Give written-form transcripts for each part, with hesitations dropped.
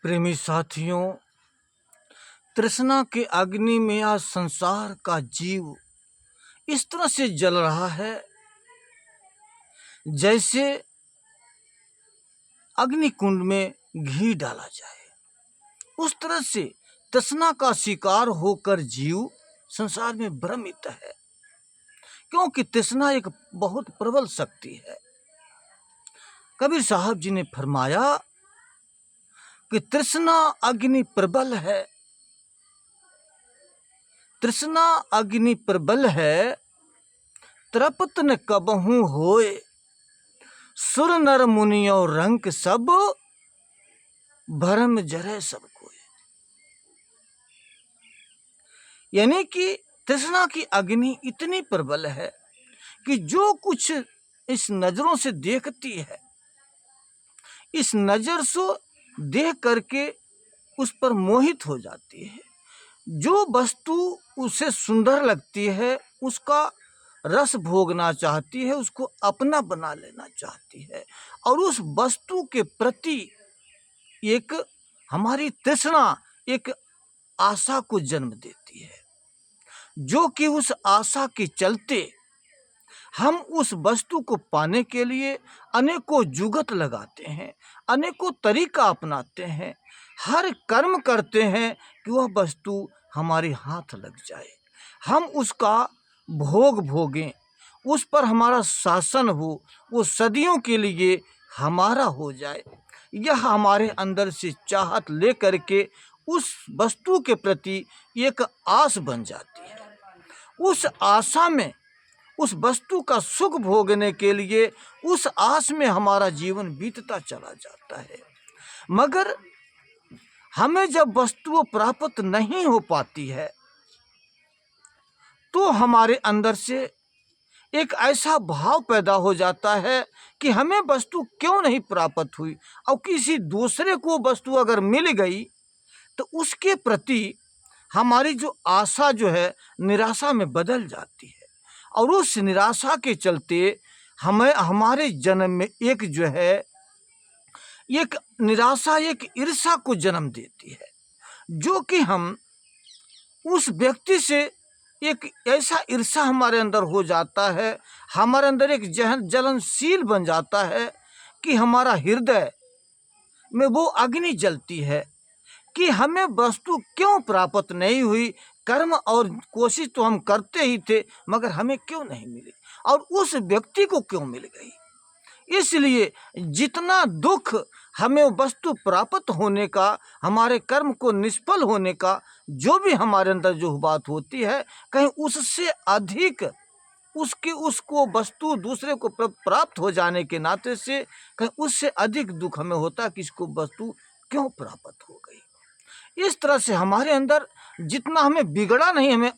प्रेमी साथियों, तृष्णा के अग्नि में आज संसार का जीव इस तरह से जल रहा है जैसे अग्निकुंड में घी डाला जाए। उस तरह से तृष्णा का शिकार होकर जीव संसार में भ्रमित है, क्योंकि तृष्णा एक बहुत प्रबल शक्ति है। कबीर साहब जी ने फरमाया कि तृष्णा अग्नि प्रबल है, तृष्णा अग्नि प्रबल है, तृप्त न कबहू होए, सुर नर मुनियो रंक सब, भरम जरे सब कोय। यानी कि तृष्णा की अग्नि इतनी प्रबल है कि जो कुछ इस नजरों से देखती है, इस नजर से देख करके उस पर मोहित हो जाती है। जो वस्तु उसे सुंदर लगती है उसका रस भोगना चाहती है, उसको अपना बना लेना चाहती है, और उस वस्तु के प्रति एक हमारी तृष्णा एक आशा को जन्म देती है, जो कि उस आशा के चलते हम उस वस्तु को पाने के लिए अनेकों जुगत लगाते हैं, अनेकों तरीका अपनाते हैं, हर कर्म करते हैं कि वह वस्तु हमारे हाथ लग जाए, हम उसका भोग भोगें, उस पर हमारा शासन हो, वो सदियों के लिए हमारा हो जाए। यह हमारे अंदर से चाहत ले करके उस वस्तु के प्रति एक आस बन जाती है। उस आशा में, उस वस्तु का सुख भोगने के लिए उस आस में हमारा जीवन बीतता चला जाता है। मगर हमें जब वस्तु प्राप्त नहीं हो पाती है तो हमारे अंदर से एक ऐसा भाव पैदा हो जाता है कि हमें वस्तु क्यों नहीं प्राप्त हुई, और किसी दूसरे को वस्तु अगर मिल गई तो उसके प्रति हमारी जो आशा जो है निराशा में बदल जाती है, और उस निराशा के चलते हमें हमारे जन्म में एक जो है एक निराशा एक ईर्ष्या को जन्म देती है, जो कि हम उस व्यक्ति से एक ऐसा ईर्ष्या हमारे अंदर हो जाता है, हमारे अंदर एक जलनशील बन जाता है कि हमारा हृदय में वो अग्नि जलती है कि हमें वस्तु क्यों प्राप्त नहीं हुई। कर्म और कोशिश तो हम करते ही थे, मगर हमें क्यों नहीं मिली, और उस व्यक्ति को क्यों मिल गई। इसलिए जितना दुख हमें वस्तु प्राप्त होने का, हमारे कर्म को निष्फल होने का, जो भी हमारे अंदर जो बात होती है, कहीं उससे अधिक उसको वस्तु दूसरे को प्राप्त हो जाने के नाते से कहीं उससे अधिक दुख हमें होता है कि इसको वस्तु क्यों प्राप्त हो गई। इस तरह से हमारे अंदर जितना हमें बिगड़ा नहीं हमें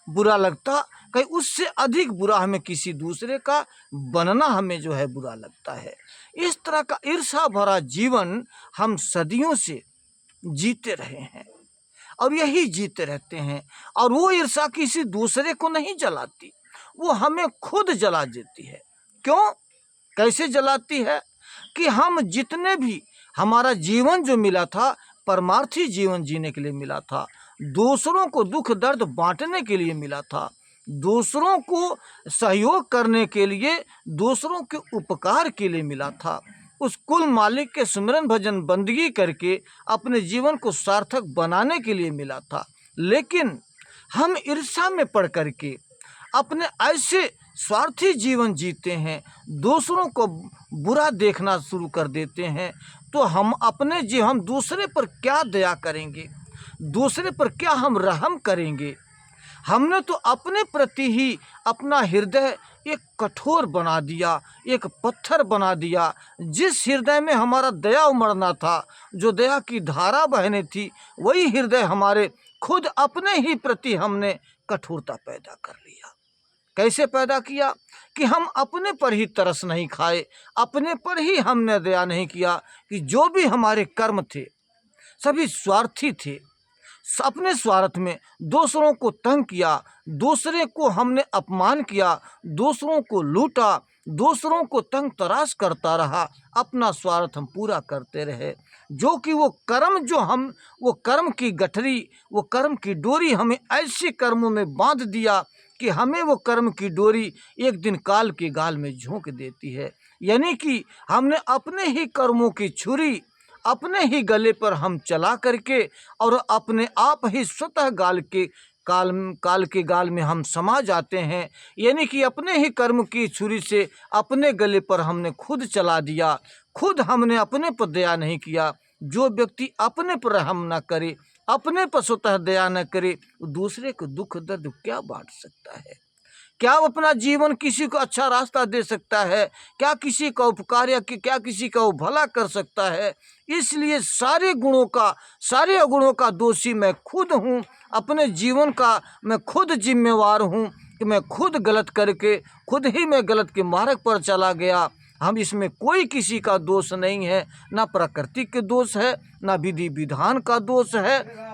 बुरा लगता, कहीं उससे अधिक बुरा हमें किसी दूसरे का बनना हमें जो है बुरा लगता है। इस तरह का ईर्ष्या भरा जीवन हम सदियों से जीते रहे हैं और यही जीते रहते हैं, और वो ईर्ष्या किसी दूसरे को नहीं जलाती, वो हमें खुद जला देती है। क्यों, कैसे जलाती है कि हम जितने भी हमारा जीवन जो मिला था परमार्थी जीवन जीने के लिए मिला था, दूसरों को दुख दर्द बांटने के लिए मिला था, दूसरों को सहयोग करने के लिए, दूसरों के उपकार के लिए मिला था, उस कुल मालिक के सुमिरन भजन बंदगी करके अपने जीवन को सार्थक बनाने के लिए मिला था। लेकिन हम ईर्ष्या में पड़ करके अपने ऐसे स्वार्थी जीवन जीते हैं, दूसरों को बुरा देखना शुरू कर देते हैं, तो हम दूसरे पर क्या दया करेंगे, दूसरे पर क्या हम रहम करेंगे। हमने तो अपने प्रति ही अपना हृदय एक कठोर बना दिया, एक पत्थर बना दिया। जिस हृदय में हमारा दया उमड़ना था, जो दया की धारा बहने थी, वही हृदय हमारे खुद अपने ही प्रति हमने कठोरता पैदा कर लिया। कैसे पैदा किया कि हम अपने पर ही तरस नहीं खाए, अपने पर ही हमने दया नहीं किया, कि जो भी हमारे कर्म थे सभी स्वार्थी थे, अपने स्वार्थ में दूसरों को तंग किया, दूसरे को हमने अपमान किया, दूसरों को लूटा, दूसरों को तंग तराश करता रहा, अपना स्वार्थ हम पूरा करते रहे, जो कि वो कर्म की गठरी, वो कर्म की डोरी हमें ऐसे कर्मों में बांध दिया कि हमें वो कर्म की डोरी एक दिन काल के गाल में झोंक देती है। यानी कि हमने अपने ही कर्मों की छुरी अपने ही गले पर हम चला करके और अपने आप ही स्वतः काल के गाल में हम समा जाते हैं। यानी कि अपने ही कर्म की छुरी से अपने गले पर हमने खुद चला दिया, खुद हमने अपने पर दया नहीं किया। जो व्यक्ति अपने पर रहम न करे, अपने पर स्वतः दया न करे, दूसरे को दुख दर्द क्या बांट सकता है? क्या वो अपना जीवन किसी को अच्छा रास्ता दे सकता है? क्या किसी का उपकार या क्या किसी का वो भला कर सकता है? इसलिए सारे अवगुणों का दोषी मैं खुद हूँ। अपने जीवन का मैं खुद जिम्मेवार हूँ कि मैं खुद गलत करके खुद ही मैं गलत के मार्ग पर चला गया। हम इसमें कोई किसी का दोष नहीं है, ना प्रकृति के दोष है, ना विधि विधान का दोष है।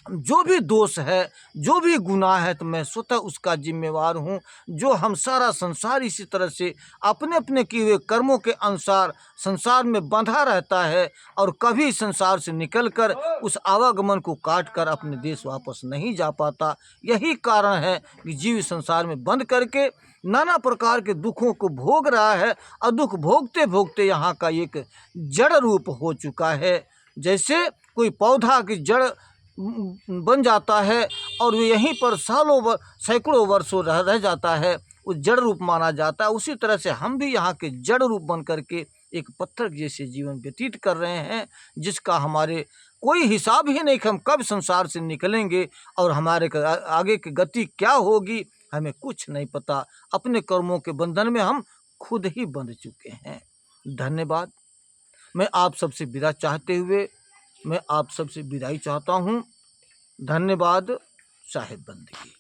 जो भी दोष है, जो भी गुनाह है, तो मैं स्वतः उसका जिम्मेवार हूँ। जो हम सारा संसार इसी तरह से अपने अपने किए हुए कर्मों के अनुसार संसार में बंधा रहता है और कभी संसार से निकलकर उस आवागमन को काट कर अपने देश वापस नहीं जा पाता। यही कारण है कि जीव संसार में बंद करके नाना प्रकार के दुखों को भोग रहा है और दुख भोगते भोगते यहाँ का एक जड़ रूप हो चुका है। जैसे कोई पौधा की जड़ बन जाता है और वो यहीं पर सैकड़ों वर्षों रह जाता है, उस जड़ रूप माना जाता है। उसी तरह से हम भी यहाँ के जड़ रूप बन करके एक पत्थर जैसे जीवन व्यतीत कर रहे हैं, जिसका हमारे कोई हिसाब ही नहीं कि हम कब संसार से निकलेंगे और हमारे आगे की गति क्या होगी, हमें कुछ नहीं पता। अपने कर्मों के बंधन में हम खुद ही बंध चुके हैं। धन्यवाद। मैं आप सबसे विदा चाहते हुए मैं आप सबसे विदाई चाहता हूँ। धन्यवाद। साहिब बंदगी।